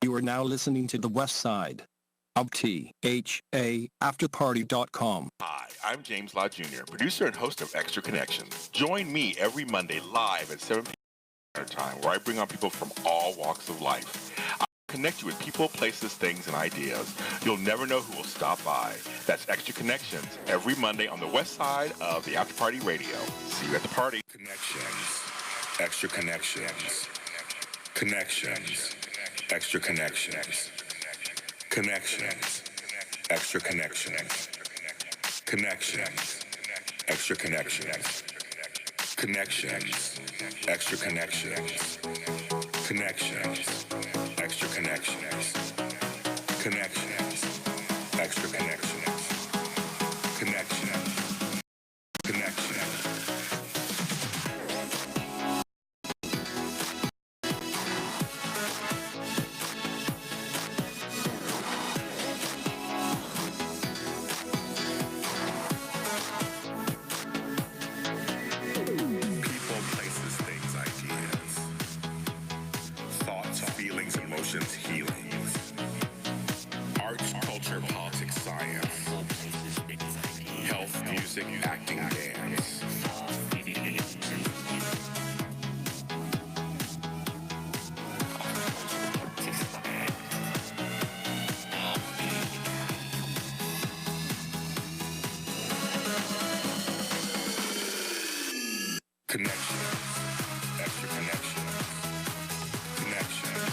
You are now listening to the West Side of THAAfterparty.com. Hi, I'm James Law Jr., producer and host of Extra Connections. Join me every Monday live at 7 p.m. time, where I bring on people from all walks of life. I'll connect you with people, places, things, and ideas. You'll never know who will stop by. That's Extra Connections every Monday on the West Side of the After Party Radio. See you at the party. Connections. Extra Connections. Connections. Extra Connections. Connections. Extra Connections. Connections. Extra Connections. Connections. Extra Connections. Connections. Extra Connections. Connections. Extra Connections. Connections. Connections. Healings, arts, culture, politics, science, health, music, acting, dance. Connections, extra connections, connections.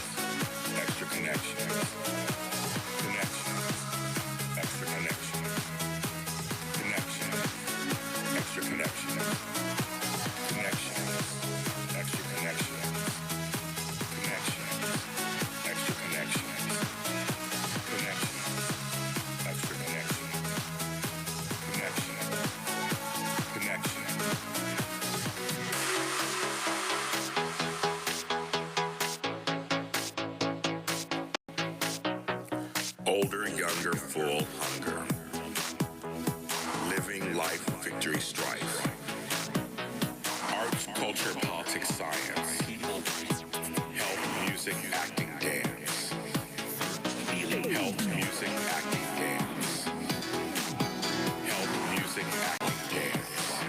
Extra connections. Connections. Extra connections. Connections. Extra connections. Connections. Extra connections. Connections. Extra connections. Connections. Extra connections. Connections. Connections. Older, younger, full hunger. Living life, victory, strife. Arts, culture, politics, science. Health, music, acting, dance. Health, music, acting, dance. Health, music, acting, dance.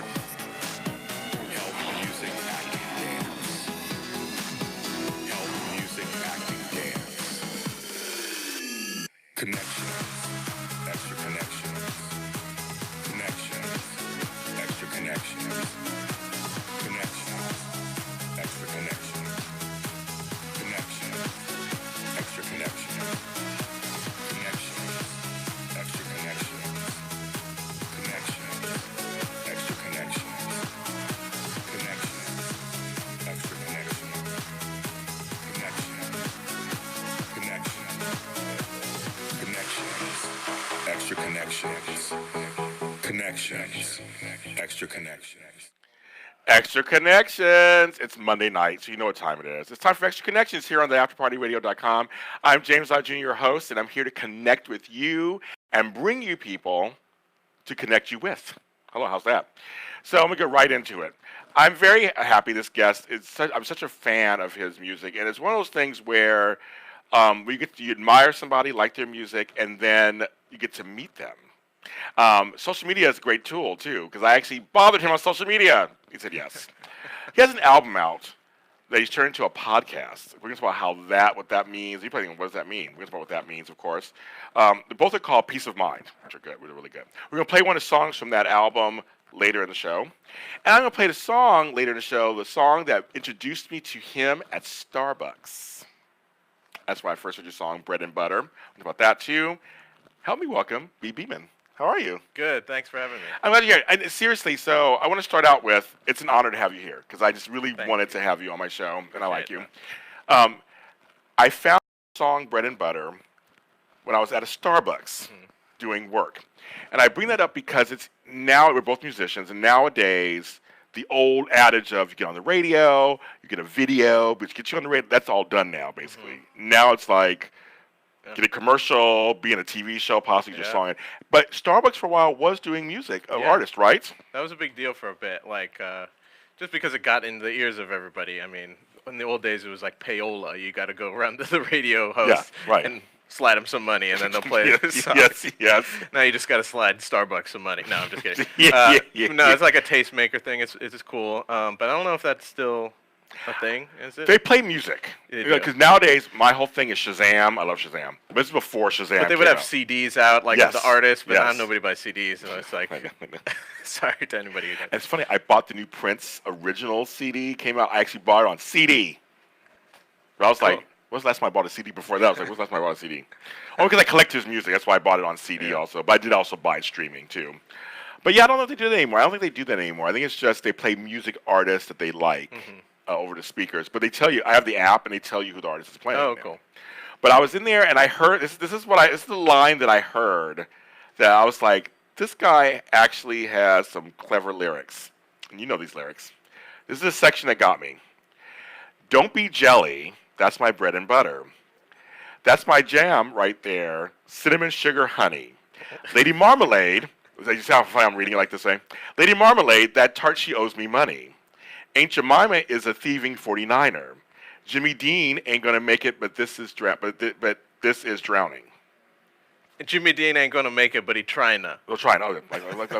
Health, music, acting, dance. Health, music, acting, dance. Connections, extra connections, connections, extra connections, connections, extra connections, connections, extra connections, connections, extra connections, connections, extra connections, connections, extra connections, connections, connections. Connections, extra connections, connections, extra connections. Extra Connections. It's Monday night, so you know what time it is. It's time for Extra Connections here on the AfterPartyRadio.com. I'm James Law Jr., your host, and I'm here to connect with you and bring you people to connect you with. Hello, how's that? So I'm going to go right into it. I'm very happy this guest. I'm such a fan of his music, and it's one of those things where you admire somebody, like their music, and then you get to meet them. Social media is a great tool, too, because I actually bothered him on social media. He said yes. He has an album out that he's turned into a podcast. We're going to talk about what that means. You probably think, what does that mean? We're going to talk about what that means, of course. Both are called Peace of Mind, which are good, really good. We're going to play one of the songs from that album later in the show. And I'm going to play the song later in the show, the song that introduced me to him at Starbucks. That's why I first heard your song, Bread and Butter. We'll talk about that, too. Help me welcome Bhiman. How are you? Good. Thanks for having me. I'm glad you're here. And seriously, so I want to start out with, it's an honor to have you here, because I just really wanted to have you on my show, and I like you. I found the song Bread and Butter when I was at a Starbucks doing work. And I bring that up because we're both musicians, and nowadays, the old adage of you get on the radio, you get a video, which gets you on the radio, that's all done now, basically. Now it's like, get a commercial, be in a TV show, possibly just song it. But Starbucks for a while was doing music, artists, right? That was a big deal for a bit, just because it got in the ears of everybody. I mean, in the old days it was like payola. You got to go around to the radio host right. and slide them some money, and then they'll play the song. Yes. Now you just got to slide Starbucks some money. No, I'm just kidding. Yeah. No, it's like a tastemaker thing. It's cool. But I don't know if that's still a thing. Is it? They play music. They do. Because nowadays, my whole thing is Shazam. I love Shazam. But this is before Shazam. But they would came have out. CDs out, like Yes. of the artists, but now Yes. nobody buys CDs. So it's like, sorry to anybody who does. And it's funny, I bought the new Prince original CD, came out, I actually bought it on CD. But I was like, Cool. when's the last time I bought a CD before that? I was like, when's the last time I bought a CD? Oh, because I collect his music, that's why I bought it on CD also. But I did also buy it streaming too. But yeah, I don't know if they do that anymore. I don't think they do that anymore. I think it's just they play music artists that they like over the speakers. But they tell you, I have the app and they tell you who the artist is playing. Oh, now. cool. But I was in there and I heard, this is the line that I heard that I was like, this guy actually has some clever lyrics. And you know these lyrics. This is a section that got me. Don't be jelly, that's my bread and butter. That's my jam right there, cinnamon, sugar, honey. Lady Marmalade, you see how funny I'm reading it like this way? Lady Marmalade, that tart she owes me money. Aunt Jemima is a thieving 49er. Jimmy Dean ain't gonna make it, but this is this is drowning. Jimmy Dean ain't gonna make it, but he trying to. We'll try it. Oh,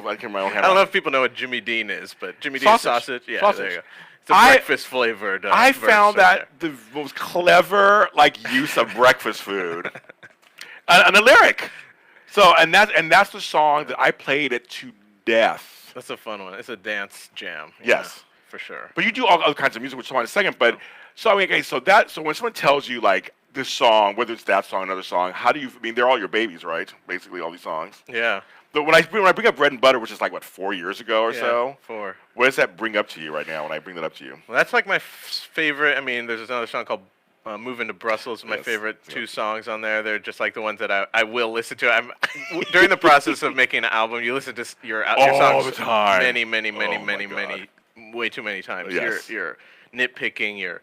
I can my own hand. I don't on know it. if people know what Jimmy Dean is, but Jimmy Dean sausage. Yeah, Sausage. there you go. It's a I- breakfast flavored. I verse found right that the most clever use of breakfast food, and the lyric. So that's the song that I played it to death. That's a fun one. It's a dance jam. Yes. for sure. But you do all other kinds of music, which I'll in a second. But so I mean, okay, so when someone tells you like this song, whether it's that song, another song, how do you? I mean, they're all your babies, right? Basically, all these songs. Yeah. But when I bring up Bread and Butter, which is like what 4 years ago or so, 4. what does that bring up to you right now? When I bring that up to you, Well, that's like my favorite. I mean, there's another song called "Moving to Brussels." My Yes, favorite two yep. songs on there. They're just like the ones that I will listen to. During the process of making an album, you listen to your all songs the time. many, Oh my God. way too many times. Yes. You're nitpicking. You're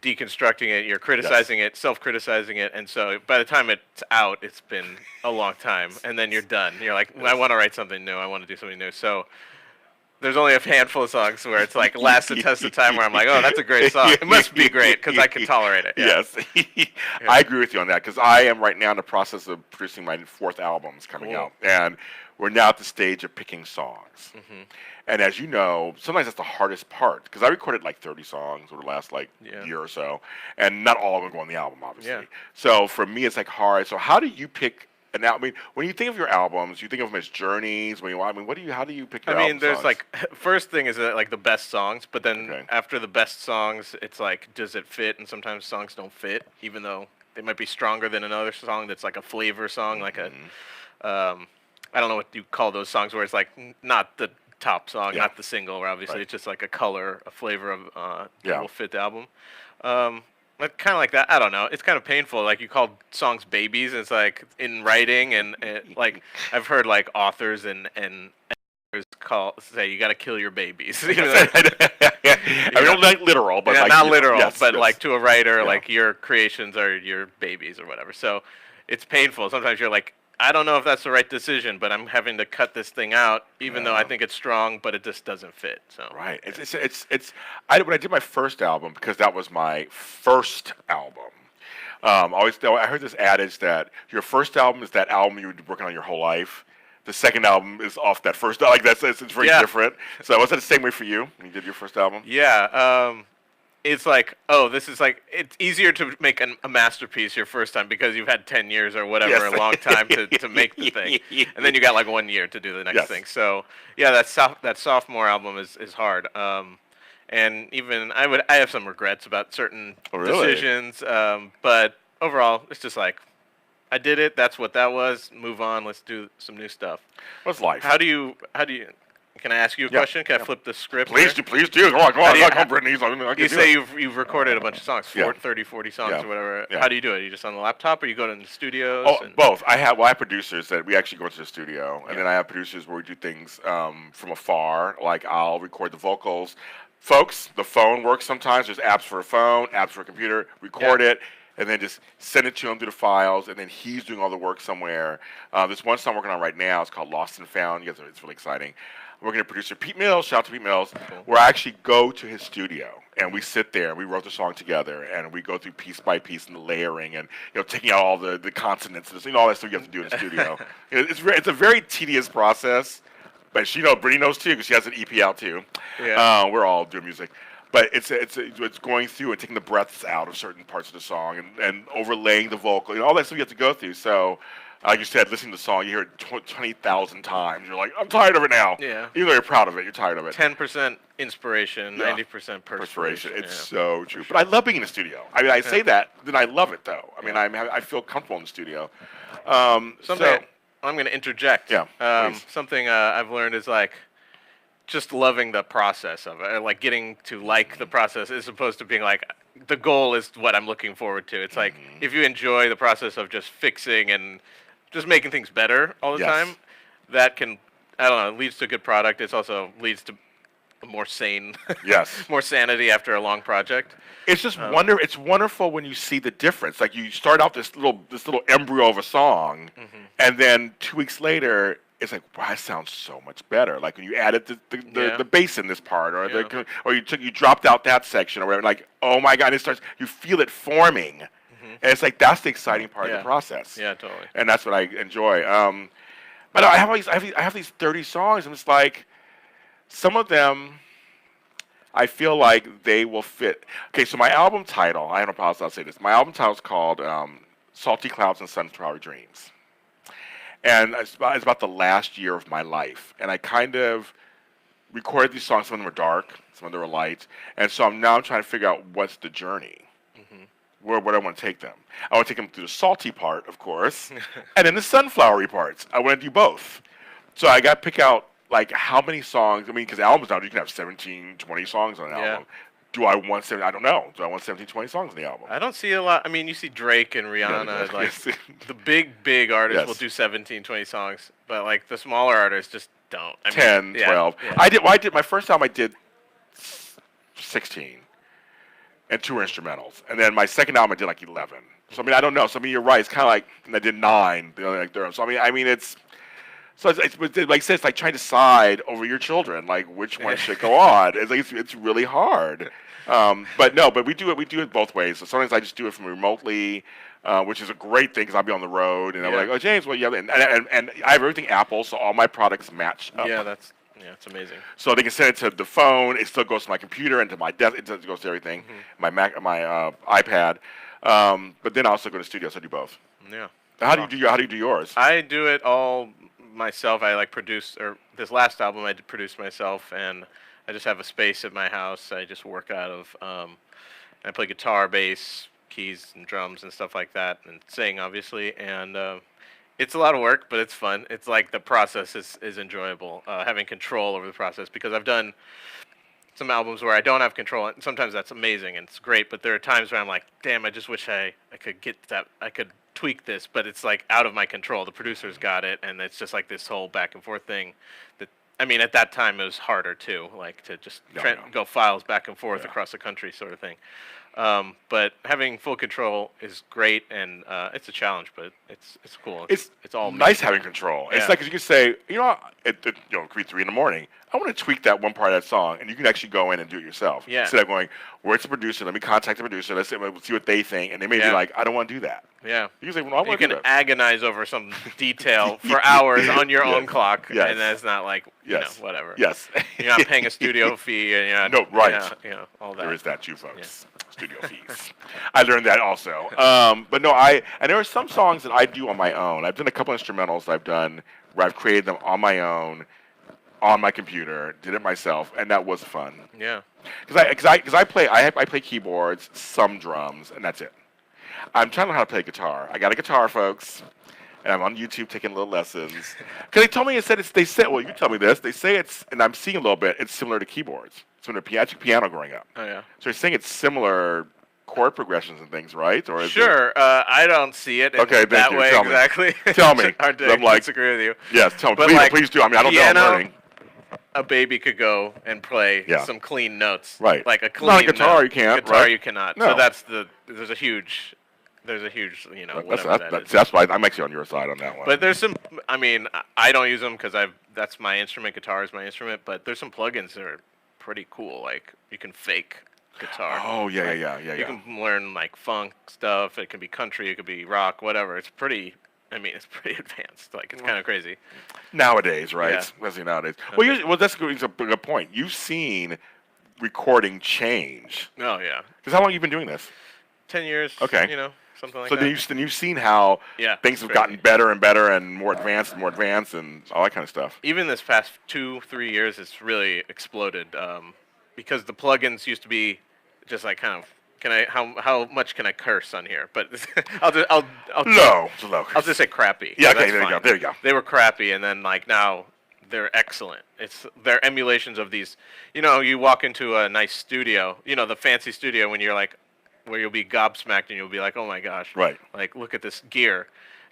deconstructing it. You're criticizing it, self-criticizing it, and so by the time it's out, it's been a long time, and then you're done. You're like, I want to write something new. I want to do something new. So there's only a handful of songs where it's like lasts the test of time where I'm like, oh, that's a great song. It must be great because I can tolerate it. Yeah. Yes, I agree with you on that because I am right now in the process of producing my 4th album's coming Cool. out, and we're now at the stage of picking songs. Mm-hmm. And as you know, sometimes that's the hardest part because I recorded like 30 songs over the last Yeah. year or so, and not all of them go on the album, obviously. Yeah. So for me, it's like hard. So how do you pick an album? I mean, when you think of your albums, you think of them as journeys. How do you pick your I mean, album there's songs? like first thing is that like the best songs, but then Okay. after the best songs, it's like does it fit? And sometimes songs don't fit, even though they might be stronger than another song that's like a flavor song, like a I don't know what you call those songs where it's like not the top song, Yeah. not the single, where obviously Right. it's just like a color, a flavor of Yeah. that will fit the album. But kind of like that. I don't know. It's kind of painful. Like you call songs babies. And it's like in writing and like I've heard like authors and editors say you got to kill your babies. You know? I mean, not like literal, but Yeah, like, not you know, literal, yes, but yes. like to a writer, Yeah. like your creations are your babies or whatever. So it's painful. Sometimes you're like, I don't know if that's the right decision, but I'm having to cut this thing out, even though I think it's strong, but it just doesn't fit. So Right. When I did my first album, because that was my first album. I heard this adage that your first album is that album you were working on your whole life. The second album is off that first. Like it's very Yeah. different. So was that the same way for you when you did your first album? yeah, it's like, oh, this is like it's easier to make a masterpiece your first time because you've had 10 years or whatever, Yes. a long time to make the thing, and then you got like 1 year to do the next Yes. thing. So yeah, that sophomore album is hard. And even I have some regrets about certain Oh, really? decisions, but overall, it's just like I did it. That's what that was. Move on. Let's do some new stuff. What's life? How do you? Can I ask you a Yeah, question? Can yeah. I flip the script? Please here? do. Go on, do you- come on, Brittany. I can You do say it. you've recorded a bunch of songs, Yeah. 30, 40 songs Yeah. or whatever. Yeah. How do you do it? Are you just on the laptop or you go to the studios? Oh, and- both. I have producers that we actually go to the studio, and Yeah. then I have producers where we do things from afar. Like I'll record the vocals. Folks, the phone works sometimes. There's apps for a phone, apps for a computer. Record Yeah. it, and then just send it to him through the files, and then he's doing all the work somewhere. There's one song I'm working on right now. It's called Lost and Found. It's really exciting. I'm working with producer Pete Mills. Shout out to Pete Mills. Cool. Where I actually go to his studio and we sit there and we wrote the song together and we go through piece by piece and the layering and taking out all the consonants and all that stuff you have to do in the studio. It's a very tedious process, but Brittany knows too because she has an EP out too. Yeah. We're all doing music. But it's going through and taking the breaths out of certain parts of the song and overlaying the vocal, all that stuff you have to go through. So, like you said, listening to the song, you hear it 20,000 times. You're like, I'm tired of it now. Yeah. Even though you're proud of it, you're tired of it. 10% inspiration, 90% perspiration. It's so true. But I love being in the studio. I mean, I say that, then I love it though. I mean, I feel comfortable in the studio. Something I'm going to interject. Yeah. Something I've learned is like just loving the process of it, like getting to like the process as opposed to being like the goal is what I'm looking forward to. It's like if you enjoy the process of just fixing and just making things better all the time, that can, I don't know, it leads to a good product. It also leads to a more sane, more sanity after a long project. It's just It's wonderful when you see the difference. Like you start out this little embryo of a song, and then 2 weeks later, it's like, wow, that sounds so much better. Like when you added the bass in this part, or you dropped out that section, or whatever. Like, oh my God, you feel it forming, and it's like that's the exciting part of the process. Yeah, totally. And that's what I enjoy. But I have these 30 songs, and it's like some of them I feel like they will fit. Okay, so my album title, I don't know how I'll say this. My album title is called Salty Clouds and Sunflower Dreams. And it's about the last year of my life. And I kind of recorded these songs. Some of them were dark, some of them were light. And so I'm now trying to figure out what's the journey. Where I want to take them. I want to take them through the salty part, of course, and then the sunflowery parts. I want to do both. So I got to pick out, like, how many songs. I mean, because albums now, you can have 17, 20 songs on an album. Do I want 17? I don't know. Do I want 17, 20 songs on the album? I don't see a lot. I mean, you see Drake and Rihanna. Like, the big artists will do 17, 20 songs. But, like, the smaller artists just don't. I 10, mean, 12. Yeah. I did my first album, I did 16. And 2 instrumentals. And then my second album, I did like 11. So, I mean, I don't know. So, I mean, you're right. It's kind of like, and I did 9. So, I mean, it's like I said, it's like trying to decide over your children, like which one should go on. It's like, it's really hard. But we do it both ways. So sometimes I just do it from remotely, which is a great thing because I'll be on the road and I'm like, oh, James, well, yeah. And I have everything Apple, so all my products match up. Yeah, it's amazing. So they can send it to the phone. It still goes to my computer and to my desk. It goes to everything. My Mac, my iPad. But then I also go to the studio, so I do both. Yeah. How do you do yours? I do it all myself. I this last album I did produce myself, and I just have a space at my house. I just work out of. I play guitar, bass, keys, and drums and stuff like that, and sing obviously. And it's a lot of work, but it's fun. It's like the process is enjoyable. Having control over the process, because I've done some albums where I don't have control, and sometimes that's amazing and it's great. But there are times where I'm like, damn, I just wish I could get that. I could tweak this, but it's like out of my control. The producer's got it, and it's just like this whole back and forth thing. That, I mean, at that time it was harder too, like to just go files back and forth across the country, sort of thing. But having full control is great, and it's a challenge, but it's cool. It's all nice having control. Yeah. It's like you can say, it could be 3 in the morning. I want to tweak that one part of that song, and you can actually go in and do it yourself. Yeah. Instead of going, where's the producer? Let me contact the producer. Let's see what they think, and they may be like, I don't want to do that. Yeah. You can say, well, I want to do that. agonize over some detail for hours on your own clock, and that's not like whatever. Yes. You're not paying a studio fee, and you're not. No, right. All that. There is that too, folks. Yeah. Studio fees. I learned that also. But no, and there are some songs that I do on my own. I've done a couple instrumentals I've done where I've created them on my own, on my computer, did it myself, and that was fun. Yeah. Because I play keyboards, some drums, and that's it. I'm trying to learn how to play guitar. I got a guitar, folks, and I'm on YouTube taking little lessons. Because they told me they said, well, you tell me this. They say and I'm seeing a little bit, it's similar to keyboards. Similar to piano growing up. Oh, yeah. So you're saying it's similar chord progressions and things, right? Or is sure. I don't see it in that way tell exactly. Me. Tell me. I disagree with you. Yes, tell me. But please do. I mean, I don't know I'm learning. A baby could go and play some clean notes. Right. Like a clean not a guitar, note. you can't. Guitar, right? you cannot. No. So there's a huge there's a huge, That's, whatever that is. that's why I'm actually on your side on that one. But there's some. I mean, I don't use them because that's my instrument. Guitar is my instrument. But there's some plugins that are pretty cool. Like you can fake guitar. Oh yeah, Like, yeah. You can learn like funk stuff. It can be country. It could be rock. Whatever. It's pretty. I mean, it's pretty advanced. Like it's kind of crazy. Nowadays, right? Yeah. Especially nowadays. Okay. Well, that's a good point. You've seen recording change. Oh yeah. Because how long have you been doing this? 10 years. Okay. Something like So that. then you've seen how Yeah, things it's have crazy. gotten better and better and more advanced and all that kind of stuff. Even this past 2-3 years, it's really exploded because the plugins used to be just like kind of. How much can I curse on here? But I'll Low. I'll just say crappy. Yeah, So okay, that's there you fine. go, there you go. They were crappy, and then like now they're excellent. They're emulations of these. You walk into a nice studio, the fancy studio when you're like, where you'll be gobsmacked and you'll be like, oh my gosh, Right. Like look at this gear.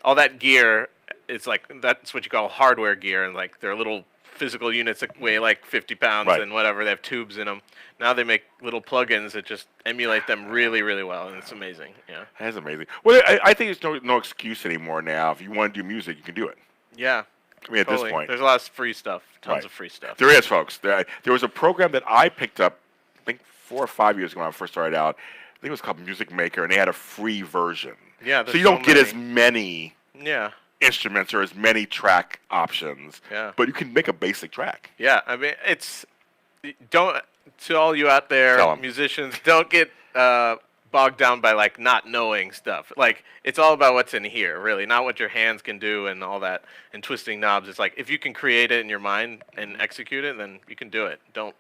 All that gear, it's like that's what you call hardware gear, and like they're little physical units that weigh like 50 pounds Right. and whatever. They have tubes in them. Now they make little plugins that just emulate them really, really well, and it's amazing. Yeah. That's amazing. Well, I think there's no excuse anymore now. If you want to do music, you can do it. Yeah. I mean, at Totally. this point. There's a lot of free stuff. Tons Right. of free stuff. There is, folks. There was a program that I picked up, I think 4 or 5 years ago when I first started out. I think it was called Music Maker, and they had a free version. Yeah. So there's you don't get many. as many Yeah. instruments or as many track options. Yeah. But you can make a basic track. Yeah. I mean, don't, to all you out there, Tell 'em. musicians, don't get bogged down by like not knowing stuff. Like it's all about what's in here, really, not what your hands can do and all that and twisting knobs. It's like if you can create it in your mind and execute it, then you can do it. Don't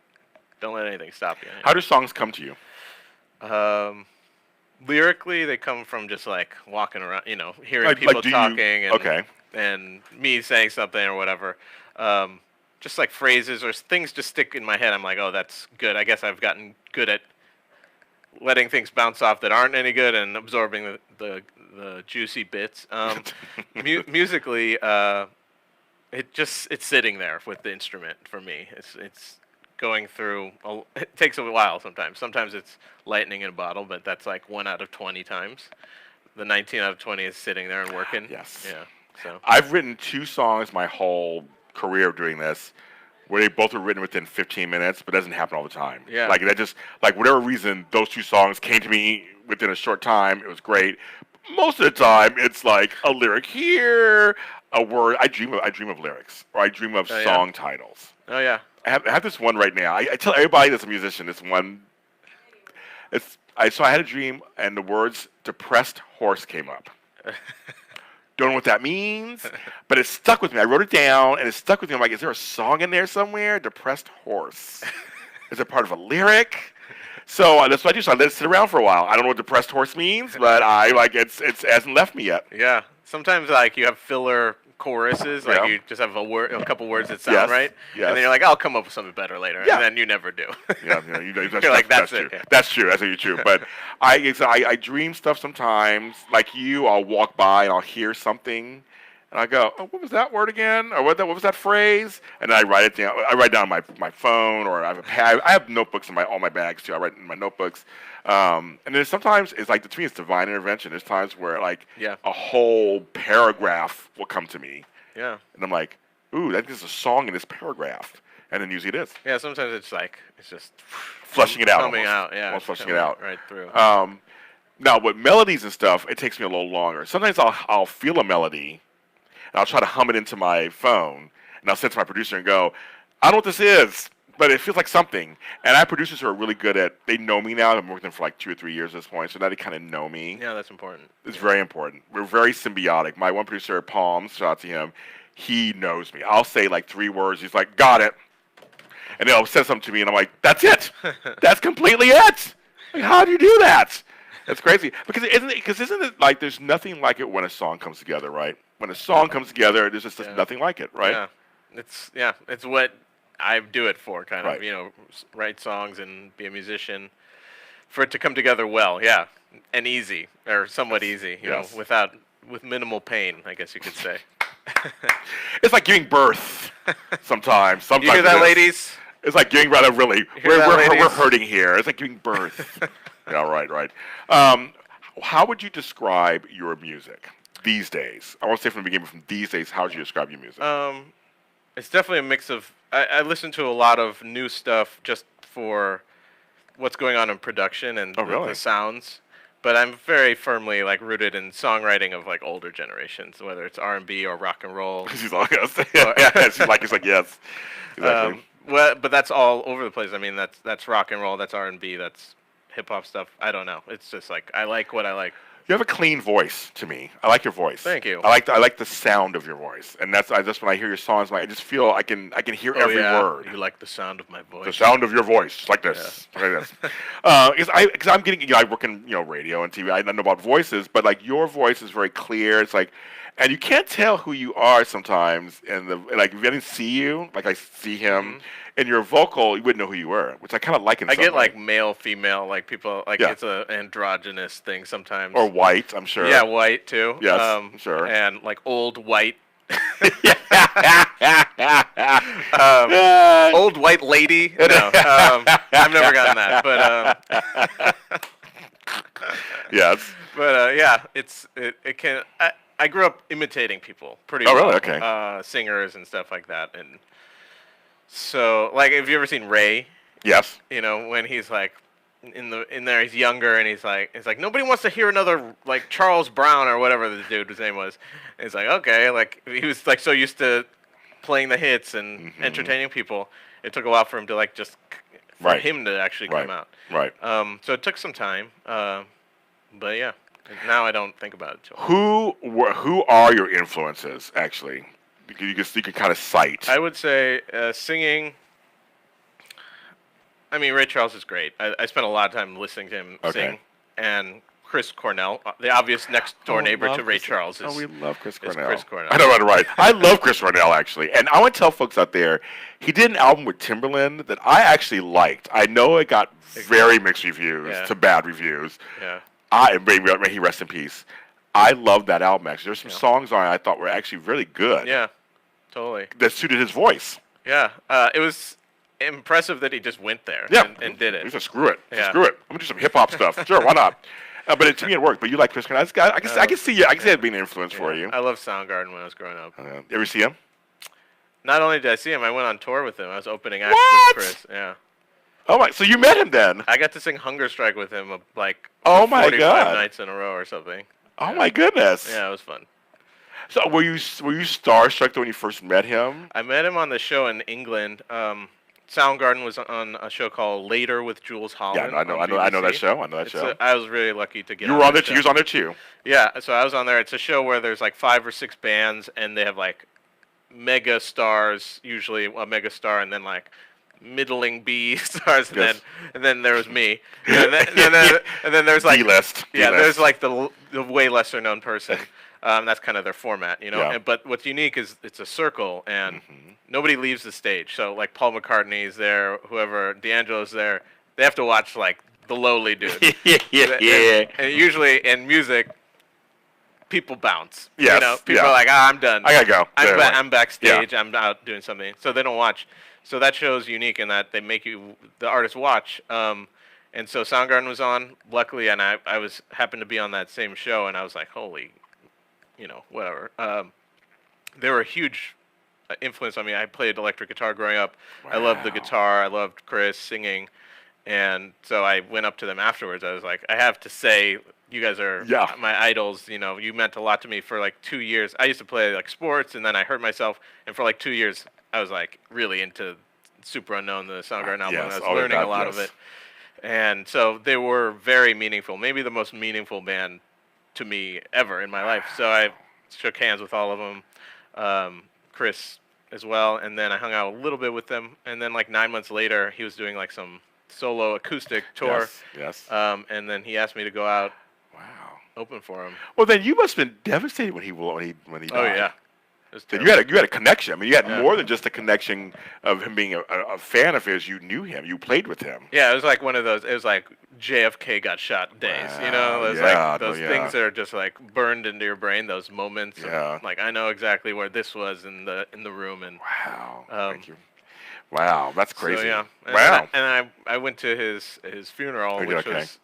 let anything stop you. How do songs come to you? Lyrically, they come from just like walking around, hearing people do you- talking and okay. and me saying something or whatever. Just like phrases or things just stick in my head. I'm like, oh, that's good. I guess I've gotten good at letting things bounce off that aren't any good and absorbing the juicy bits. Musically, it's sitting there with the instrument for me. It's going through. It takes a while sometimes. Sometimes it's lightning in a bottle, but that's like 1 out of 20 times. The 19 out of 20 is sitting there and working. Yes. Yeah. So. I've written 2 songs my whole career of doing this, where they both were written within 15 minutes, but it doesn't happen all the time. Yeah. Like that just like whatever reason, those 2 songs came to me within a short time. It was great. Most of the time, it's like a lyric here, a word. I dream of lyrics, or I dream of yeah. song titles. Oh yeah. I have this one right now. I tell everybody that's a musician this one. So I had a dream, and the words "depressed horse" came up. Don't know what that means, but it stuck with me. I wrote it down, and it stuck with me. I'm like, is there a song in there somewhere? Depressed horse. Is it part of a lyric? So that's what I do. So I let it sit around for a while. I don't know what depressed horse means, but it hasn't left me yet. Yeah. Sometimes like you have filler choruses, like Yeah. you just have a couple words that sound Yes, right, yes. and then you're like, I'll come up with something better later, Yeah. and then you never do. That's, You're like, that's that's true. it, yeah. That's true. That's really true. But I dream stuff sometimes. Like you, I'll walk by and I'll hear something, and I go, oh, what was that word again? Or what was that phrase? And I write it down. I write down on my phone, or I have a pad. I have notebooks in all my bags too. I write in my notebooks. And then sometimes it's like, to me, it's divine intervention. There's times where like Yeah. a whole paragraph will come to me, Yeah. and I'm like, ooh, there's a song in this paragraph. And then usually it is. Yeah. Sometimes it's just Flushing it out. coming almost. out. Yeah. Almost it's flushing it coming out. right through. Now, with melodies and stuff, it takes me a little longer. Sometimes I'll feel a melody, and I'll try to hum it into my phone, and I'll send it to my producer and go, I don't know what this is, but it feels like something. And I have producers who are really good they know me now. I've been working with them for like 2 or 3 years at this point, so now they kind of know me. Yeah, that's important. It's very important. We're very symbiotic. My one producer, Palms, shout out to him, he knows me. I'll say like 3 words. He's like, got it. And then he'll send something to me, and I'm like, that's it. That's completely it. Like, how do you do that? That's crazy. Because isn't it like there's nothing like it when a song comes together, right? When a song comes together, there's just nothing like it, right? Yeah. It's what I do it for, kind Right. of, write songs and be a musician, for it to come together well, yeah, and easy, or somewhat easy, Yes. with minimal pain, I guess you could say. It's like giving birth sometimes. You hear it that, is. ladies? It's like giving birth. Really, hear that, we're ladies? hurting here. It's like giving birth. Yeah, right. How would you describe your music these days? I won't say from the beginning, but from these days, how would you describe your music? It's definitely a mix of. I listen to a lot of new stuff just for what's going on in production and Oh, really? the sounds. But I'm very firmly like rooted in songwriting of like older generations, whether it's R&B or rock and roll. She's like, yes. Yeah, she's like, yes. Exactly. Well, but that's all over the place. I mean, that's rock and roll, that's R&B, that's hip hop stuff. I don't know. It's just like I like what I like. You have a clean voice to me. I like your voice. Thank you. I like the sound of your voice, and that's just when I hear your songs, I just feel I can hear every word. You like the sound of my voice. The sound of your voice, like this, like this. Because I'm getting, I work in radio and TV. I don't know about voices, but like your voice is very clear. It's like, and you can't tell who you are sometimes. And like if I didn't see you, like I see him. And your vocal, you wouldn't know who you were, which I kind of like in some I get way. like male, female, like people, like it's a androgynous thing sometimes. Or white, I'm sure. Yeah, white too. Yes, sure. And like old white. Old white lady. No, I've never gotten that, but yes. But yeah, it can. I grew up imitating people pretty Oh, well. really? Okay. Singers and stuff like that, and so like, have you ever seen Ray? Yes. When he's like in there, he's younger, and he's like nobody wants to hear another like Charles Brown or whatever the dude's name was. And it's like, okay, like he was like so used to playing the hits and entertaining people. It took a while for him to like just for him to actually come out. Right. So it took some time. But yeah, now I don't think about it too much. Who are your influences actually? You can kind of cite. I would say singing. I mean, Ray Charles is great. I spent a lot of time listening to him sing, and Chris Cornell, the obvious next door neighbor to Ray Charles, is. We love Chris Cornell. Chris Cornell. I know, right? I love Chris Cornell actually, and I want to tell folks out there, he did an album with Timberland that I actually liked. I know it got very mixed reviews to bad reviews. Yeah. May he rest in peace. I love that album actually. There's some songs on it I thought were actually really good. Yeah, totally. That suited his voice. Yeah, it was impressive that he just went there and did it. He said, screw it. Screw it. I'm going to do some hip-hop stuff. Sure, why not? But to me it worked. But you like Chris Cornell. I can see you. I can see it being an influence for you. I love Soundgarden when I was growing up. You ever see him? Not only did I see him, I went on tour with him. I was opening act with Chris. Yeah. Oh my! So you met him then? I got to sing "Hunger Strike" with him, like 45 nights in a row or something. Oh my goodness! Yeah, it was fun. So were you starstruck when you first met him? I met him on the show in England. Soundgarden was on a show called Later with Jules Holland. Yeah, I know that show. I was really lucky to get. You were on there too. You was on there too. Yeah, so I was on there. It's a show where there's like 5 or 6 bands, and they have like mega stars, usually a mega star, and then like middling B stars, and then there was me, and then there's like D-list. There's like the way lesser known person. That's kind of their format, but what's unique is it's a circle, and nobody leaves the stage. So like Paul McCartney's there, whoever D'Angelo's there, they have to watch like the lowly dude. And usually in music, people bounce. Yes, people are like, I'm done. I gotta go. I'm backstage. I'm out doing something. So they don't watch. So that show's unique in that they make the artist watch. And so Soundgarden was on, luckily, and I happened to be on that same show, and I was like, holy, whatever. They were a huge influence on me. I played electric guitar growing up. Wow. I loved the guitar. I loved Chris singing. And so I went up to them afterwards. I was like, I have to say, you guys are my idols. You meant a lot to me for like 2 years. I used to play like sports, and then I hurt myself. And for like 2 years, I was like really into Super Unknown, the Soundgarden album. And I was learning a lot of it. And so they were very meaningful. Maybe the most meaningful band to me ever in my life. So I shook hands with all of them, Chris as well. And then I hung out a little bit with them. And then like 9 months later, he was doing like some solo acoustic tour. Yes. And then he asked me to go out. Wow. Open for him. Well, then you must have been devastated when he died. Oh yeah. You had a connection. I mean, you had more than just a connection of him being a fan of his. You knew him. You played with him. Yeah, it was like one of those. It was like JFK got shot days. Wow. It was like those things that are just like burned into your brain. Those moments. Yeah. Of, like I know exactly where this was in the room. And wow. Thank you. Wow, that's crazy. So, yeah. And I went to his funeral, which was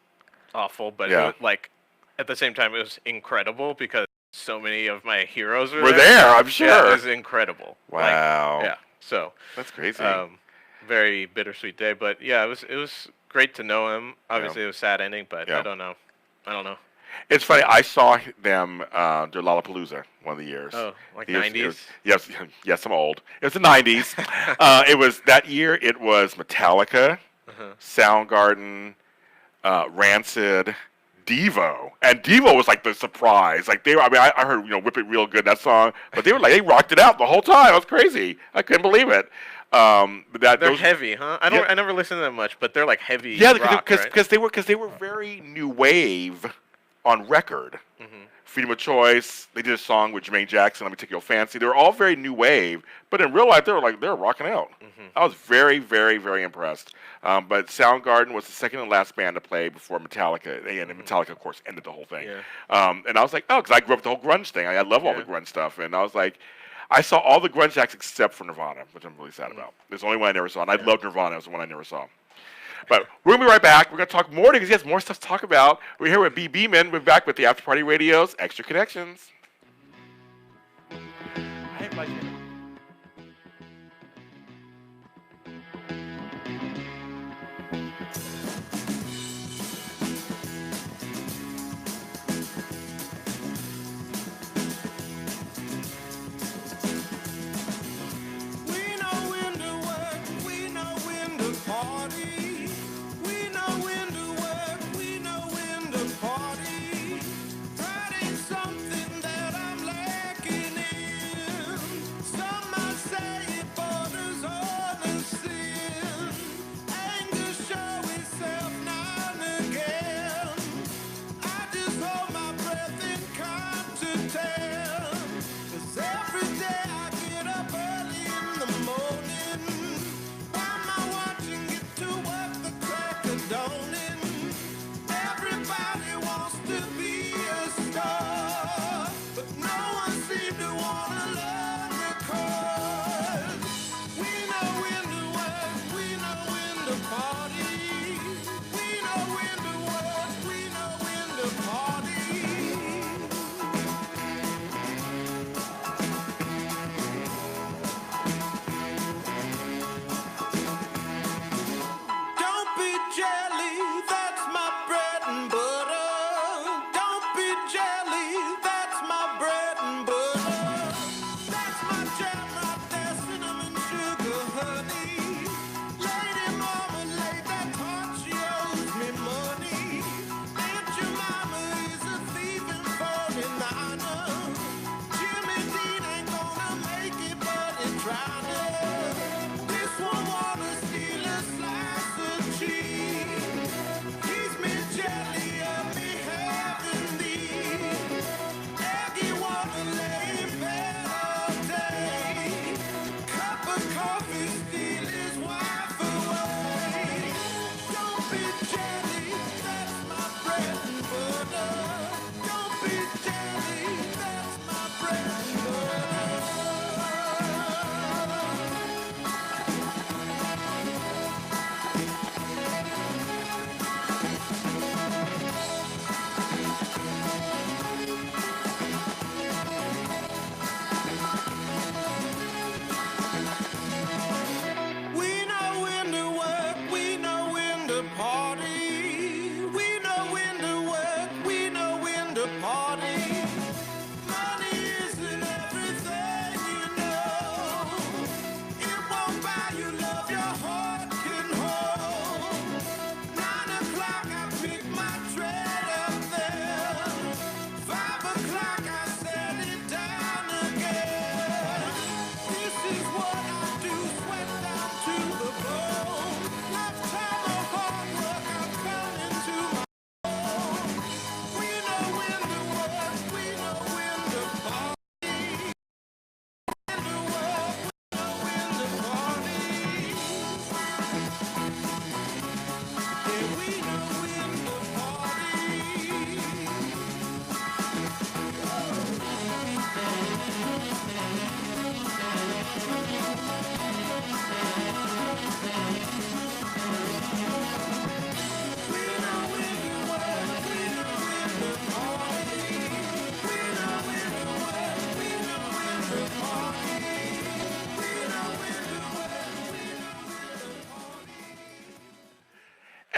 awful. But it was like at the same time, it was incredible because so many of my heroes We're there, I'm sure. Yeah, it was incredible. Wow. Yeah. So That's crazy. very bittersweet day, but yeah, it was great to know him. Obviously, it was a sad ending, but Yeah. I don't know. It's funny. I saw them do Lollapalooza one of the years. Oh, like It was- 90s? Yes, I'm old. It was the 90s. It was that year. It was Metallica, Soundgarden, Rancid, Devo, and Devo was like the surprise. Like they were. I mean, I heard "Whip It Real Good" that song, but they were like they rocked it out the whole time. It was crazy. I couldn't believe it. But They're those, heavy, huh? I never listened to them much, but they're like heavy yeah, rock, right? because they were very new wave on record. Freedom of Choice. They did a song with Jermaine Jackson. Let Me Take Your Fancy. They were all very new wave, but in real life they were rocking out. I was very, very, very impressed. But Soundgarden was the second and last band to play before Metallica, and Metallica, of course, ended the whole thing. Yeah. And I was like, oh, because I grew up with the whole grunge thing. I love all the grunge stuff, and I was like, I saw all the grunge acts except for Nirvana, which I'm really sad about. There's the only one I never saw, and I loved Nirvana. It was the one I never saw. But we're going to be right back. We're going to talk more because he has more stuff to talk about. We're here with Bhiman. We're back with the After Party Radio's Extra Connections. Hi, pleasure. We know when to work, we know when to party. We know when to work, we know when to party. Pride ain't something that I'm lacking in.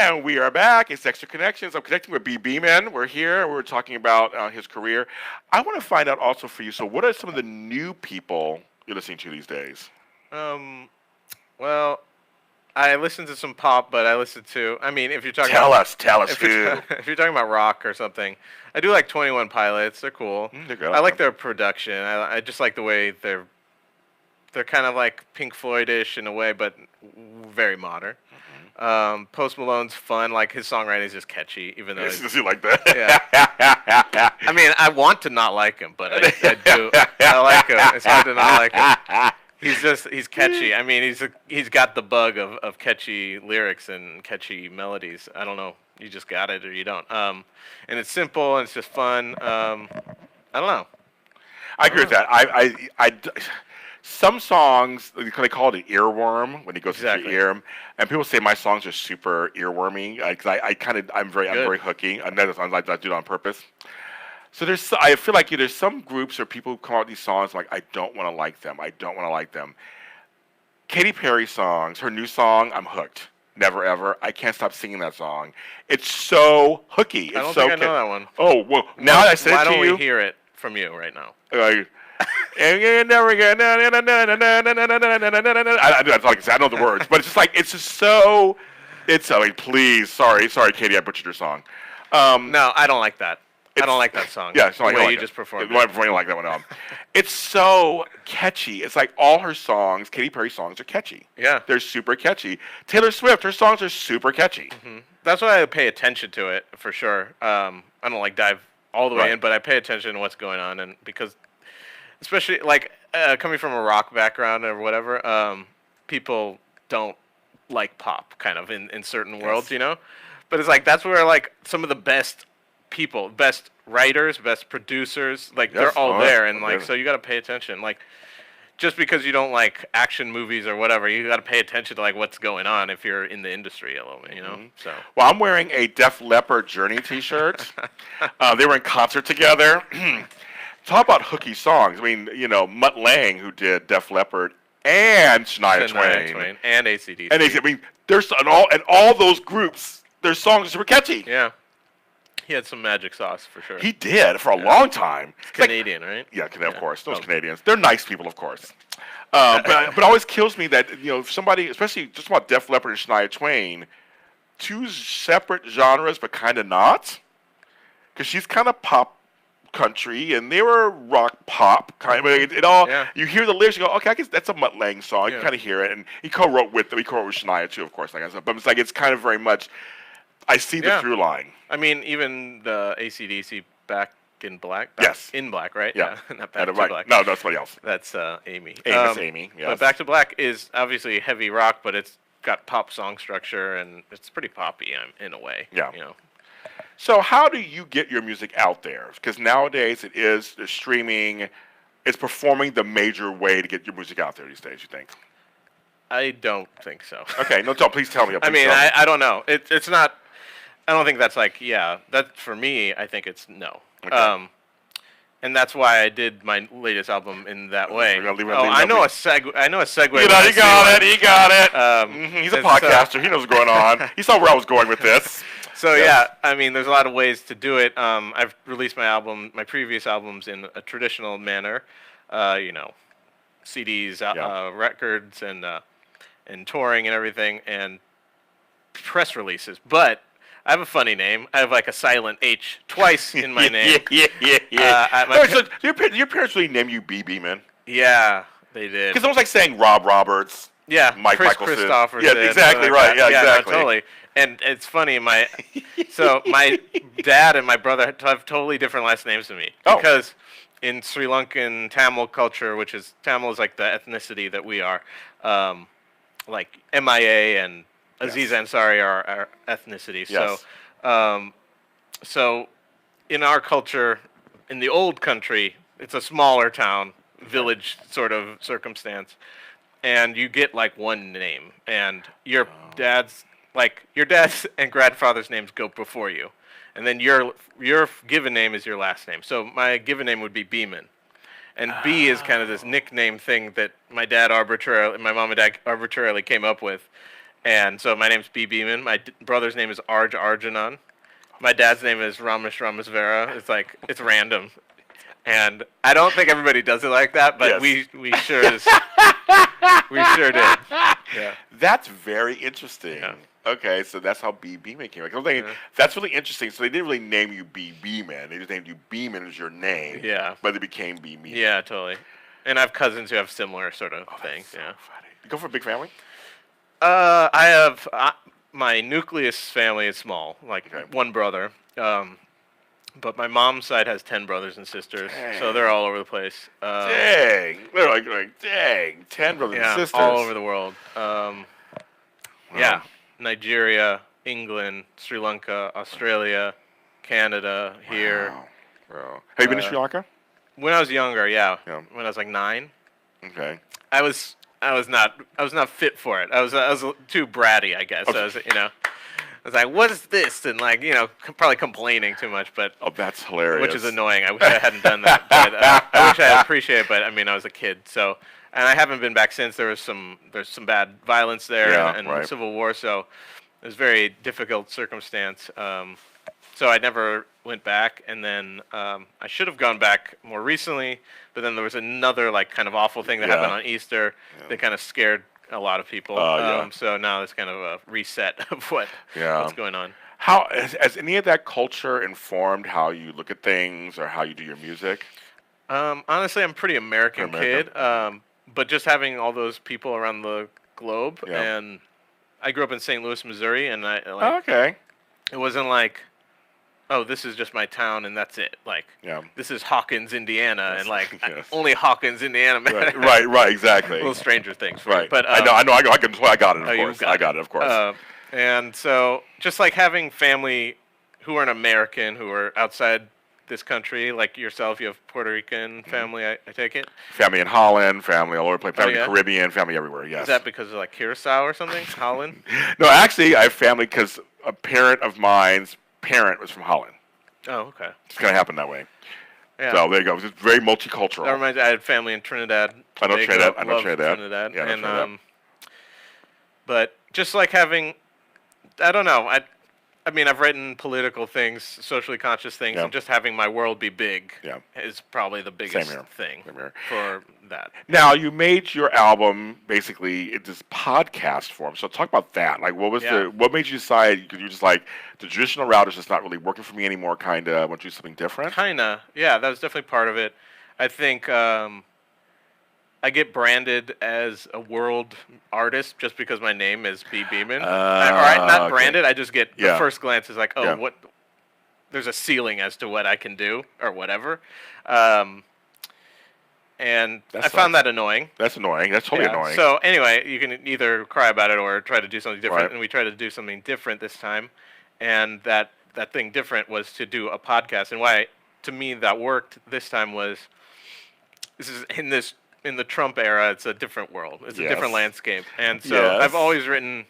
And we are back. It's Extra Connections. I'm connecting with Bhiman. We're here. We're talking about his career. I want to find out also for you. So, what are some of the new people you're listening to these days? Well, I listen to some pop, but I listen to. I mean, if you're talking Tell about, us if who. you're, if you're talking about rock or something, I do like 21 Pilots. They're cool. They're good. I like their production. I just like the way they're kind of like Pink Floyd-ish in a way, but very modern. Post Malone's fun. Like his songwriting is just catchy, even though. Does he like that? Yeah. I mean, I want to not like him, but I do. I like him. It's hard to not like him. He's catchy. I mean, he's got the bug of catchy lyrics and catchy melodies. I don't know. You just got it or you don't. And it's simple and it's just fun. I don't know. I agree with that. I some songs they call it an earworm when it goes into your ear, and people say my songs are super earwormy because I'm very hooky. I know I do it on purpose. So I feel like there's some groups or people who come out with these songs like I don't want to like them. I don't want to like them. Katy Perry's songs, her new song, I'm hooked. Never ever. I can't stop singing that song. It's so hooky. It's I don't so think I know that one. Oh well, now that I said it to you. Why don't we hear it from you right now? And you're never gonna. That's all I can say. I know the words, but it's just like it's just so. It's like please, sorry, Katie, I butchered your song. No, I don't like that. I don't like that song. Yeah, it's the way you just performed. The way you like that one. It's so catchy. It's like all her songs, Katy Perry songs, are catchy. Yeah, they're super catchy. Taylor Swift, her songs are super catchy. Mm-hmm. That's why I pay attention to it for sure. I don't like dive all the way in, but I pay attention to what's going on, and because, especially like coming from a rock background or whatever, people don't like pop kind of in certain worlds, you know. But it's like that's where like some of the best people, best writers, best producers, like they're all there, and like so you got to pay attention. Like just because you don't like action movies or whatever, you got to pay attention to like what's going on if you're in the industry a little bit, you know. So well, I'm wearing a Def Leppard Journey T-shirt. They were in concert together. Talk about hooky songs. I mean, Mutt Lange, who did Def Leppard, and Shania Twain, and AC/DC. And I mean, there's all those groups. Their songs are super catchy. Yeah. He had some magic sauce for sure. He did for a long time. It's Canadian, right? Yeah, of course. Those Canadians, they're nice people, of course. But it always kills me that somebody, especially just about Def Leppard and Shania Twain, two separate genres, but kind of not, because she's kind of pop country and they were rock pop kind of. It all you hear the lyrics, you go, okay, I guess that's a Mutt Lange song. You kind of hear it, and he co-wrote with Shania too, of course. Like I said, but it's like it's kind of very much. I see the through line. I mean, even the AC/DC Back in Black. In Black, right? Yeah. Not Back to right. Black. No, that's somebody else. That's Amy. Amy. Yes. But Back to Black is obviously heavy rock, but it's got pop song structure and it's pretty poppy in a way. Yeah. So how do you get your music out there? Because nowadays there's streaming. It's performing the major way to get your music out there these days. You think? I don't think so. Okay. No, please tell me. I mean, I don't know. It's not. I don't think that's like, that for me, I think it's no. Okay. And that's why I did my latest album in that way. I know a segue. You got it. He's a podcaster. He knows what's going on. He saw where I was going with this. So I mean, there's a lot of ways to do it. I've released my previous albums in a traditional manner, CDs, records, and touring and everything, and press releases. But I have a funny name. I have like a silent H twice in my name. So your parents really named you Bhiman? Yeah, they did. Because it was like saying Rob Roberts. Yeah, Chris Christopher. Yeah, exactly right. Yeah, exactly. No, totally. And it's funny, my dad and my brother have totally different last names than me. Because in Sri Lankan Tamil culture, Tamil is like the ethnicity that we are, like MIA and Aziz Ansari are our ethnicity. Yes. So in our culture, in the old country, it's a smaller town, village sort of circumstance, and you get like one name, and your dad's and grandfather's names go before you, and then your given name is your last name. So my given name would be Bhiman, and B is kind of this nickname thing that my mom and dad arbitrarily came up with. And so my name's B. Beeman. My brother's name is Arj Arjunan. My dad's name is Ramesh Ramasvara. It's like, it's random. And I don't think everybody does it like that, but Yes. we sure is. We sure did. Yeah. That's very interesting. Yeah. Okay, so that's how B. Beeman came. I'm thinking, that's really interesting. So they didn't really name you B. Beeman. They just named you Beeman as your name. Yeah. But it became B. Beeman. Yeah, totally. And I have cousins who have similar sort of things. So Yeah. funny. You go for a big family? I have my nucleus family is small, like Okay. one brother. But my mom's side has 10 brothers and sisters, so they're all over the place. Dang. They're like, dang. 10 brothers Yeah, and sisters. all over the world. Yeah, Nigeria, England, Sri Lanka, Australia, Canada, here. Wow. Have you been to Sri Lanka? When I was younger, yeah. Yeah. When I was like 9, Okay. I was not fit for it. I was too bratty, I guess. I was, I was like, what is this? And like, probably complaining too much, but Oh, that's hilarious. which is annoying. I wish I hadn't done that. But I wish I appreciated it, but I mean, I was a kid, so. And I haven't been back since. There's some bad violence there Yeah, and right. civil war, so it was a very difficult circumstance. So I never went back, and then I should have gone back more recently, but then there was another like kind of awful thing that Yeah. happened on Easter that kind of scared a lot of people. Yeah. So now it's kind of a reset of what's going on. How has any of that culture informed how you look at things or how you do your music? Honestly, I'm a pretty American American. kid, but just having all those people around the globe, Yeah. and I grew up in St. Louis, Missouri, and Okay. it wasn't like, oh, this is just my town and that's it. Like, Yeah. this is Hawkins, Indiana, and like Yes. only Hawkins, Indiana. Right, exactly. Little Stranger Things. For me. Right. But I know. I got it. Of you course. got I got it. Of course. And so just like having family who are an American, who are outside this country, like yourself, you have Puerto Rican family, I take it. Family in Holland, family all over the place, family yeah? in the Caribbean, family everywhere. Yes. Is that because of like Curacao or something? Holland? No, actually, I have family because a parent of mine's parent was from Holland. Oh, okay. It's kind of happened that way. Yeah. So there you go. It's very multicultural. That reminds me, I had family in Trinidad. I know Tobago. Trinidad. I know Love Trinidad. Trinidad. Yeah, I know And Trinidad. but just like having, I don't know. I mean, I've written political things, socially conscious things, Yeah. and just having my world be big Yeah. is probably the biggest here. thing Same here. for that. Now you made your album basically in this podcast form. So talk about that. Like, what was Yeah. what made you decide? Because you were just like the traditional route is just not really working for me anymore. Kind of want to do something different. Kinda, yeah. That was definitely part of it. I think I get branded as a world artist just because my name is B. Beeman. Not okay. branded. I just get Yeah. the first glance is like, oh, Yeah. what? There's a ceiling as to what I can do or whatever. And That I found sucks. that annoying. That's annoying. That's totally Yeah, annoying. So anyway, you can either cry about it or try to do something different. Right. And we tried to do something different this time. And that thing different was to do a podcast. And why, to me, that worked this time was this is in the Trump era. It's a different world. It's a different Yes. landscape. And so Yes. I've always written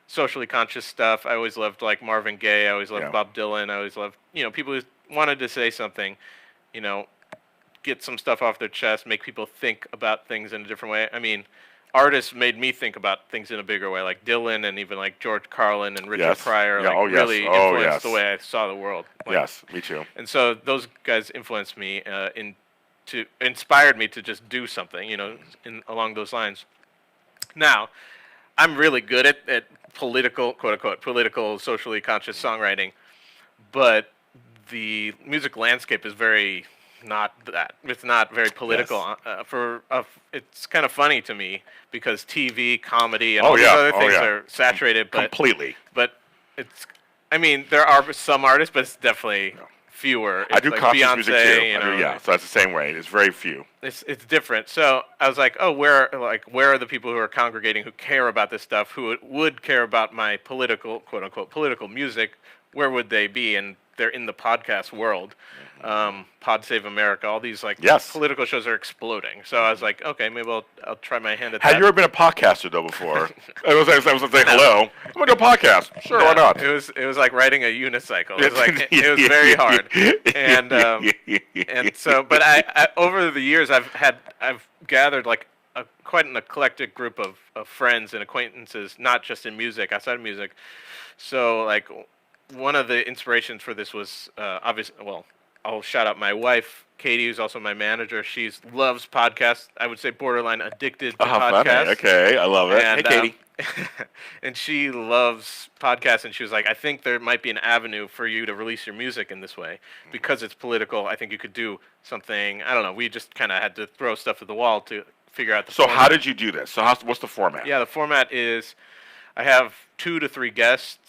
socially conscious stuff. I always loved like Marvin Gaye. I always loved Yeah. Bob Dylan. I always loved people who wanted to say something. Get some stuff off their chest, make people think about things in a different way. I mean, artists made me think about things in a bigger way, like Dylan and even like George Carlin and Richard Yes. Pryor, Yeah, like oh, yes. really Oh, influenced yes. the way I saw the world. Like, Yes, me too. and so those guys influenced me inspired me to just do something, along those lines. Now, I'm really good at political, quote unquote, political, socially conscious songwriting, but the music landscape is very not that. It's not very political. It's kind of funny to me because TV, comedy, and all these other things are saturated, Completely. but it's. I mean, there are some artists, but it's definitely fewer. I It's do like conscious Beyonce, music too. you know, Yeah, so that's the same way. It's very few. it's different. So I was like, oh, where are the people who are congregating who care about this stuff, who would care about my political, quote unquote, political music? Where would they be? And they're in the podcast world. Pod Save America, all these Yes. political shows are exploding. So I was like, okay, maybe I'll try my hand at Have that. you ever been a podcaster though before? I was saying hello. I'm gonna do a podcast. Sure, why No, not? It was like riding a unicycle. It was like it was very hard. And so, but I over the years I've gathered like quite an eclectic group of friends and acquaintances, not just in music, outside of music. So like one of the inspirations for this was obviously, well, I'll shout out my wife, Katie, who's also my manager. She loves podcasts. I would say borderline addicted to Oh, podcasts. funny. Okay, I love it. And, Hey, Katie. and she loves podcasts, and she was like, I think there might be an avenue for you to release your music in this way. Because it's political, I think you could do something. I don't know. We just kind of had to throw stuff at the wall to figure out the So format. how did you do this? So what's the format? Yeah, the format is I have 2 to 3 guests.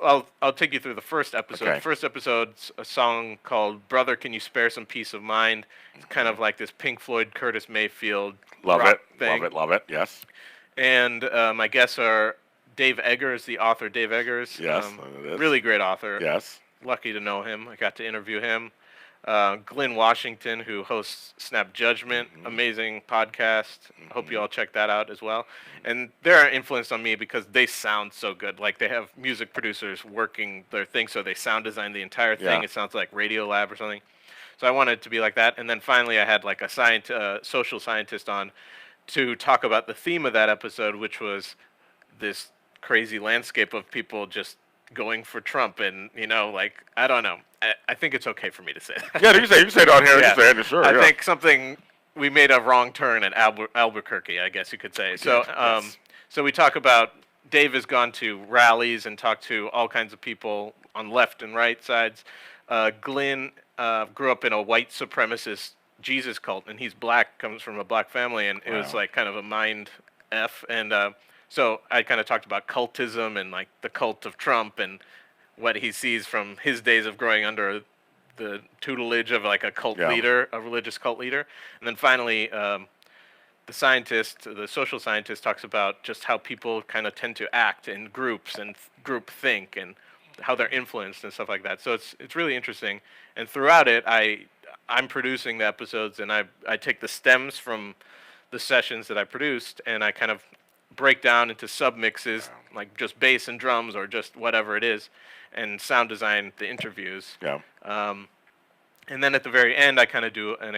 I'll take you through the first episode. Okay. The first episode's a song called "Brother, Can You Spare Some Peace of Mind." It's kind of like this Pink Floyd, Curtis Mayfield Love rock it. thing. Love it. Yes. And my guests are Dave Eggers, the author Dave Eggers. Yes, it is. Really great author. Yes. Lucky to know him. I got to interview him. Glenn Washington, who hosts Snap Judgment, amazing podcast. Hope you all check that out as well. And they're influenced on me because they sound so good. Like they have music producers working their thing, so they sound design the entire thing. Yeah. It sounds like Radio Lab or something. So I wanted it to be like that. And then finally, I had like a social scientist on to talk about the theme of that episode, which was this crazy landscape of people just going for Trump, and like I don't know. I think it's okay for me to say that. Yeah, you can say it on here. Yeah. You can say it, sure. I yeah. think we made a wrong turn at Albuquerque, I guess you could say. So, yes. so we talk about Dave has gone to rallies and talked to all kinds of people on left and right sides. Glenn grew up in a white supremacist Jesus cult, and he's black, comes from a black family, and it was Wow. like kind of a mind F. And so I kind of talked about cultism and like the cult of Trump and what he sees from his days of growing under the tutelage of like a cult Yeah. leader, a religious cult leader. And then finally, the social scientist talks about just how people kind of tend to act in groups and group think and how they're influenced and stuff like that. So it's really interesting. And throughout it, I'm producing the episodes, and I take the stems from the sessions that I produced, and I kind of break down into submixes, like just bass and drums or just whatever it is, and sound design the interviews. Yeah. And then at the very end, I kind of do an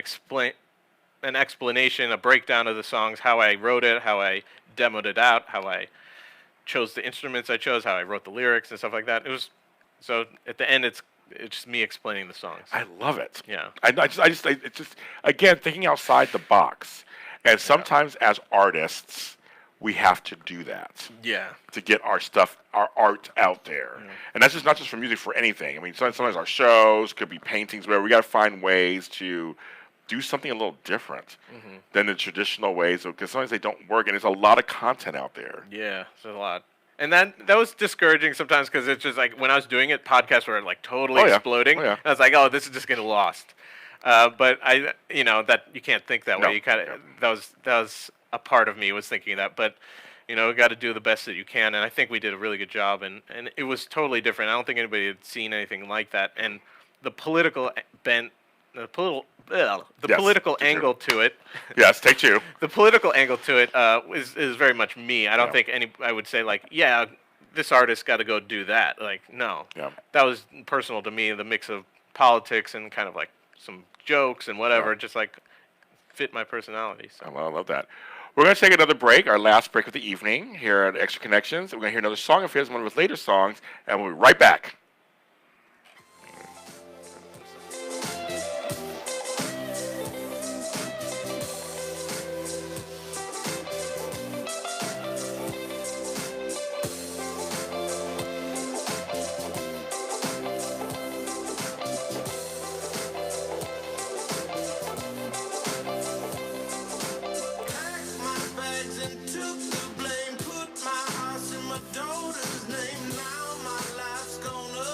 explanation, a breakdown of the songs, how I wrote it, how I demoed it out, how I chose the instruments I chose, how I wrote the lyrics and stuff like that. It was so at the end, it's just me explaining the songs. I love it. Yeah. It's just again thinking outside the box, and sometimes as artists, we have to do that Yeah. to get our stuff, our art out there, and that's just not just for music, for anything. I mean, sometimes our shows could be paintings, where we got to find ways to do something a little different than the traditional ways, because sometimes they don't work, and there's a lot of content out there. Yeah, there's a lot. And that was discouraging sometimes because it's just like when I was doing it, podcasts were like totally Oh, yeah. exploding. Oh, yeah. And I was like, oh, this is just getting lost. But that you can't think that No. way. You kind of that was a part of me was thinking that. But we got to do the best that you can. And I think we did a really good job. And it was totally different. I don't think anybody had seen anything like that. And the political bent, the Yes, political take two. angle to it. Yes, take two. The political angle to it is very much me. I don't Yeah. think I would say like, yeah, this artist got to go do that. Like, no. Yeah. That was personal to me, the mix of politics and kind of like some jokes and whatever, Yeah. just like fit my personality. So. Well, I love that. We're going to take another break, our last break of the evening here at Extra Connections. We're going to hear another song of his, one of his later songs, and we'll be right back. Packed my bags and took the blame. Put my house in my daughter's name. Now my life's gonna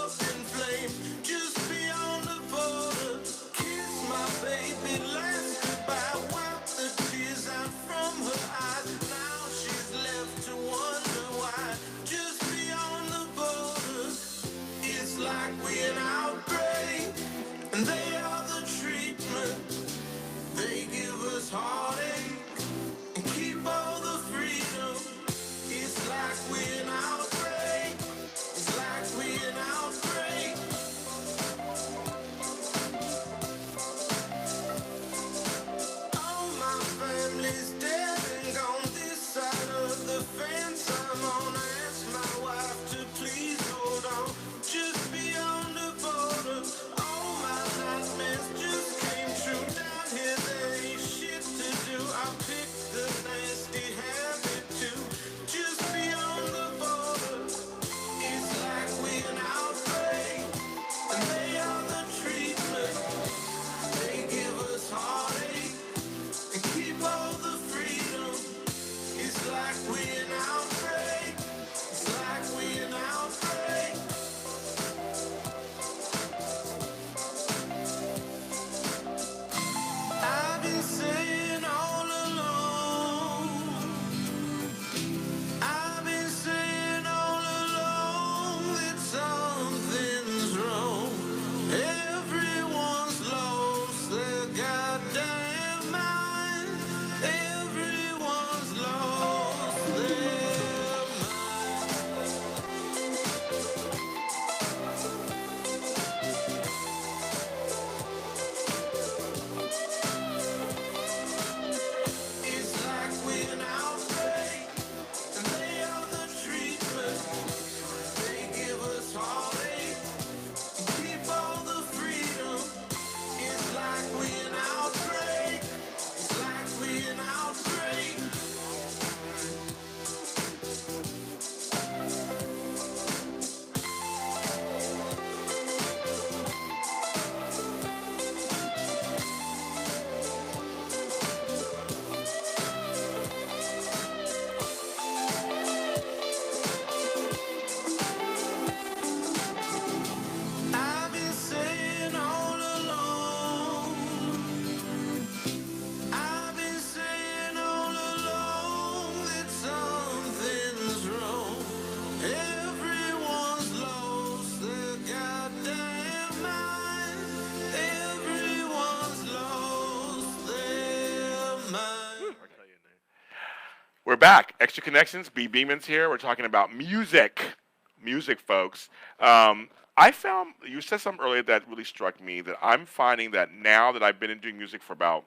We're back. Extra Connections. B. Beeman's here. We're talking about music. Music, folks. I found, you said something earlier that really struck me, that I'm finding that now that I've been doing music for about,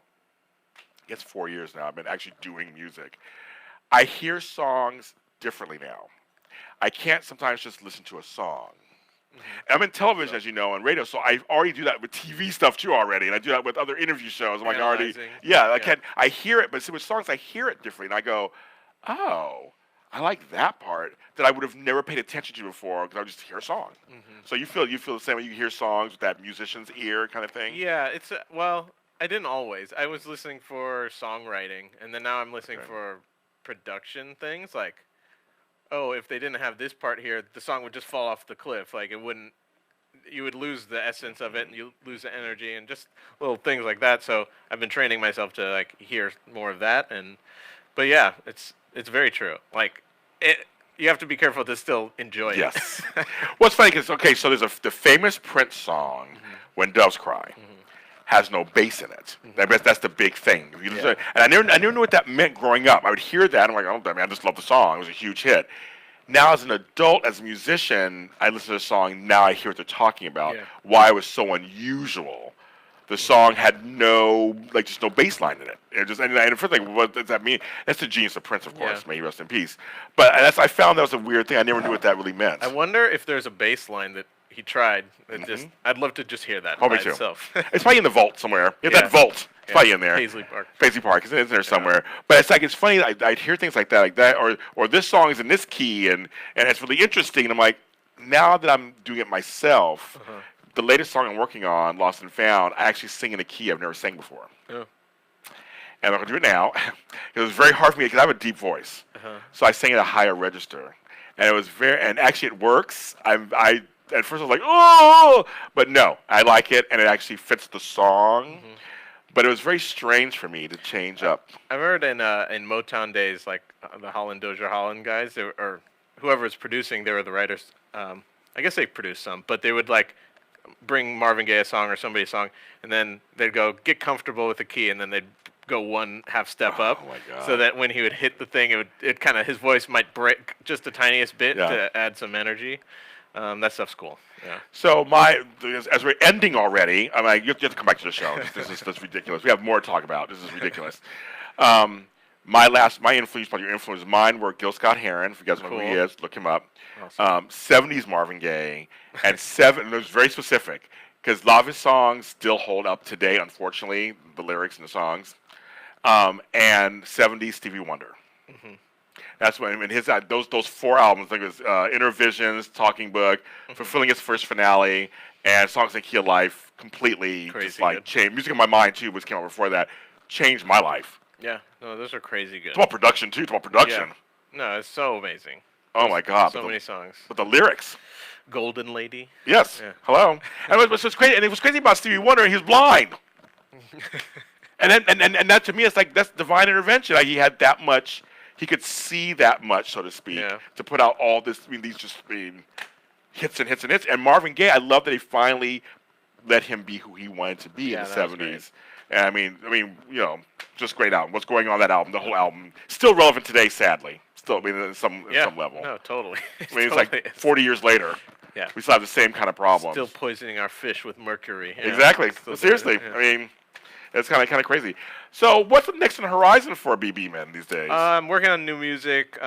I guess 4 years now, I've been actually doing music. I hear songs differently now. I can't sometimes just listen to a song. I'm in television, as you know, and radio, so I already do that with TV stuff too already, and I do that with other interview shows. I'm like already, I hear it, but see with songs, I hear it differently, and I go, oh, I like that part that I would have never paid attention to before because I would just hear a song. So you feel the same way you hear songs with that musician's ear kind of thing? Yeah, it's well, I didn't always. I was listening for songwriting, and then now I'm listening for production things like, oh, if they didn't have this part here, the song would just fall off the cliff. Like it wouldn't, you would lose the essence of it, and you lose the energy, and just little things like that. So I've been training myself to like hear more of that, but yeah, it's very true. Like you have to be careful to still enjoy it. Yes. What's funny is, okay, so there's the famous Prince song, "When Doves Cry." Has no bass in it. That's the big thing. And I never knew what that meant growing up. I would hear that, and I'm like, oh, I just love the song. It was a huge hit. Now, as an adult, as a musician, I listen to the song. Now I hear what they're talking about. Why it was so unusual. The song had just no bass line in it. And the first thing, what does that mean? That's the genius of Prince, of course. May he rest in peace. But I found that was a weird thing. I never knew what that really meant. I wonder if there's a bass line that he tried. I'd love to just hear that by itself. It's probably in the vault somewhere. That vault. It's probably in there. Paisley Park. Paisley Park. It's in there somewhere. But it's funny. I'd hear things like that, or this song is in this key, and it's really interesting. And I'm like, now that I'm doing it myself, the latest song I'm working on, Lost and Found, I actually sing in a key I've never sang before. And I'm going to do it now. It was very hard for me because I have a deep voice, so I sang at a higher register, and it was and actually it works. At first I was like, oh, but no, I like it, and it actually fits the song. But it was very strange for me to change up. I've heard in Motown days, like the Holland Dozier Holland guys, or whoever was producing, they were the writers. I guess they produced some, but they would like bring Marvin Gaye a song or somebody's song, and then they'd go, get comfortable with the key, and then they'd go one half step up, so that when he would hit the thing, it kind of, his voice might break just the tiniest bit to add some energy. That stuff's cool. Yeah. So as we're ending already, I'm like, you have to come back to the show. That's ridiculous. We have more to talk about. This is ridiculous. My influence, your influence, mine were Gil Scott-Heron. If you guys know who he is, look him up. Awesome. 70s Marvin Gaye, and it was very specific because a lot of his songs still hold up today. Unfortunately, the lyrics and the songs, and 70s Stevie Wonder. That's when those 4 albums, like it was Inner Visions, Talking Book, Fulfilling Its First Finale, and Songs in Key of Life completely just like changed. Music in My Mind too, which came out before that, changed my life. Yeah, no, those are crazy good. It's about production too. It's about production. Yeah. No, it's so amazing. Oh my God! So many songs. But the lyrics. Golden Lady. Yes. Yeah. Hello. And it was crazy. And it was crazy about Stevie Wonder. He was blind. and that to me, it's like that's divine intervention. Like he had that much. He could see that much, so to speak, to put out all this. I mean, these hits and hits and hits. And Marvin Gaye, I love that he finally let him be who he wanted to be in the 70s. And I mean, just great album. What's going on that album? The whole album still relevant today, sadly. Still, at some level. No, totally. I mean, it's like 40 years later. Yeah. We still have the same kind of problems. Still poisoning our fish with mercury. Exactly. Seriously. I mean, it's kind of crazy. So, what's next on the horizon for BB Men these days? I'm working on new music,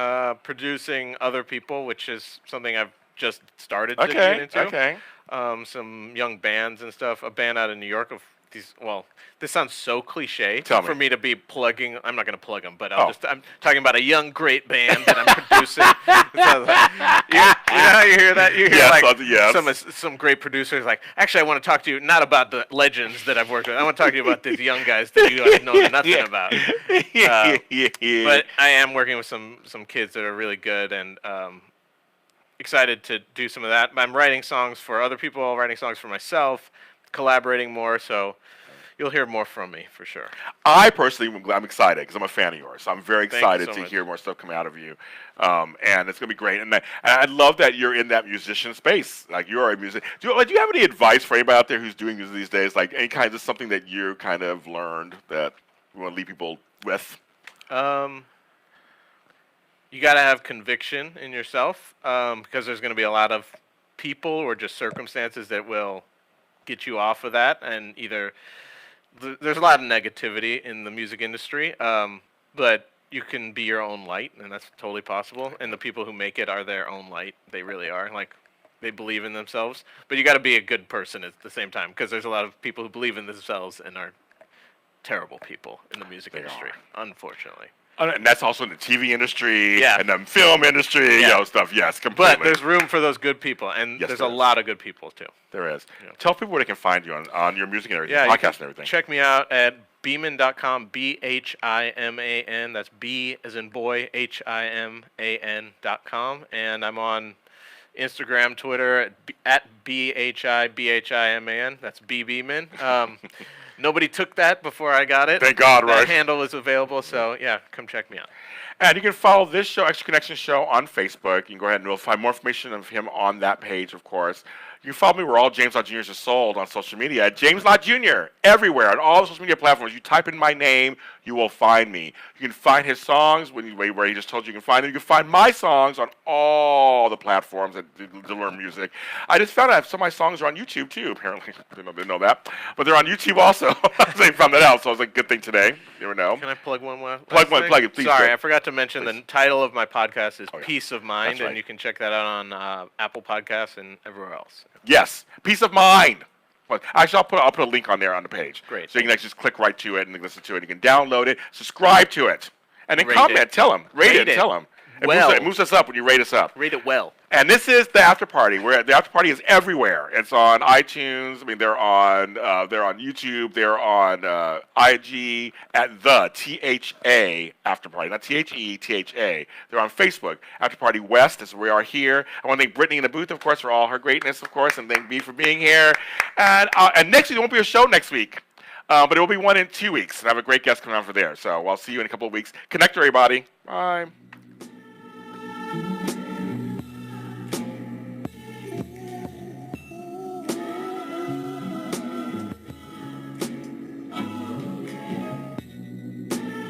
producing other people, which is something I've just started to get into. Okay. Some young bands and stuff. A band out of New York of these. Well, this sounds so cliche for me to be plugging. I'm not going to plug them, but I'm talking about a young great band that I'm producing. You know how you hear that? You hear some great producers like, actually, I want to talk to you not about the legends that I've worked with. I want to talk to you about these young guys that you know nothing about. But I am working with some kids that are really good, and excited to do some of that. I'm writing songs for other people, writing songs for myself, collaborating more. So you'll hear more from me for sure. I personally, I'm excited because I'm a fan of yours. So I'm very excited to hear more stuff come out of you, and it's gonna be great. And I love that you're in that musician space. Like you're a musician. Do you have any advice for anybody out there who's doing music these days? Like any kind of something that you kind of learned that you want to leave people with? you got to have conviction in yourself because there's going to be a lot of people or just circumstances that will get you off of that. And either there's a lot of negativity in the music industry, but you can be your own light, and that's totally possible. And the people who make it are their own light. They really are. Like, they believe in themselves. But you got to be a good person at the same time because there's a lot of people who believe in themselves and are terrible people in the music industry, unfortunately. And that's also in the TV industry Yeah. and the film industry, stuff. Yes, completely. But there's room for those good people, and Yes, there's there a is. lot of good people too. There is. Yeah. Tell people where they can find you on your music and everything, Yeah, you podcast can and everything. check me out at Bhiman.com, Bhiman. That's B as in boy, HIMAN.com. And I'm on Instagram, Twitter at BHIBHIMAN. That's B Bhiman. Nobody took that before I got it. Thank God, that right? handle is available, so yeah, come check me out. And you can follow this show, Extra Connection Show, on Facebook. You can go ahead and you'll find more information of him on that page, of course. You can follow me where all James Lott Jr.'s are sold on social media at James Lott Jr. everywhere on all the social media platforms. You type in my name, you will find me. You can find his songs where he just told you can find them. You can find my songs on all the platforms to learn music. I just found out some of my songs are on YouTube too. Apparently, I didn't know that, but they're on YouTube also. I found that out, so it was a good thing today. You never know. Can I plug one more? Plug it, please. Sorry, do. I forgot to mention the title of my podcast is yeah. Peace of Mind, That's right. and you can check that out on Apple Podcasts and everywhere else. Yes, Peace of Mind. But actually, I'll put a link on there on the page. Great. So you can actually just click right to it and listen to it. You can download it, subscribe to it, and then Rate comment. it. Tell them, rate it, Rate it. tell them. Well. It moves us up when you rate us up. Rate it well. And this is the After Party. The After Party is everywhere. It's on iTunes. I mean, they're on YouTube. They're on IG at the THA After Party, not THE. They're on Facebook. After Party West is where we are here. I want to thank Brittany in the booth, of course, for all her greatness, of course, and thank B for being here. And next week there won't be a show next week, but it will be one in 2 weeks. And I have a great guest coming on for there. So I'll see you in a couple of weeks. Connect, everybody. Bye.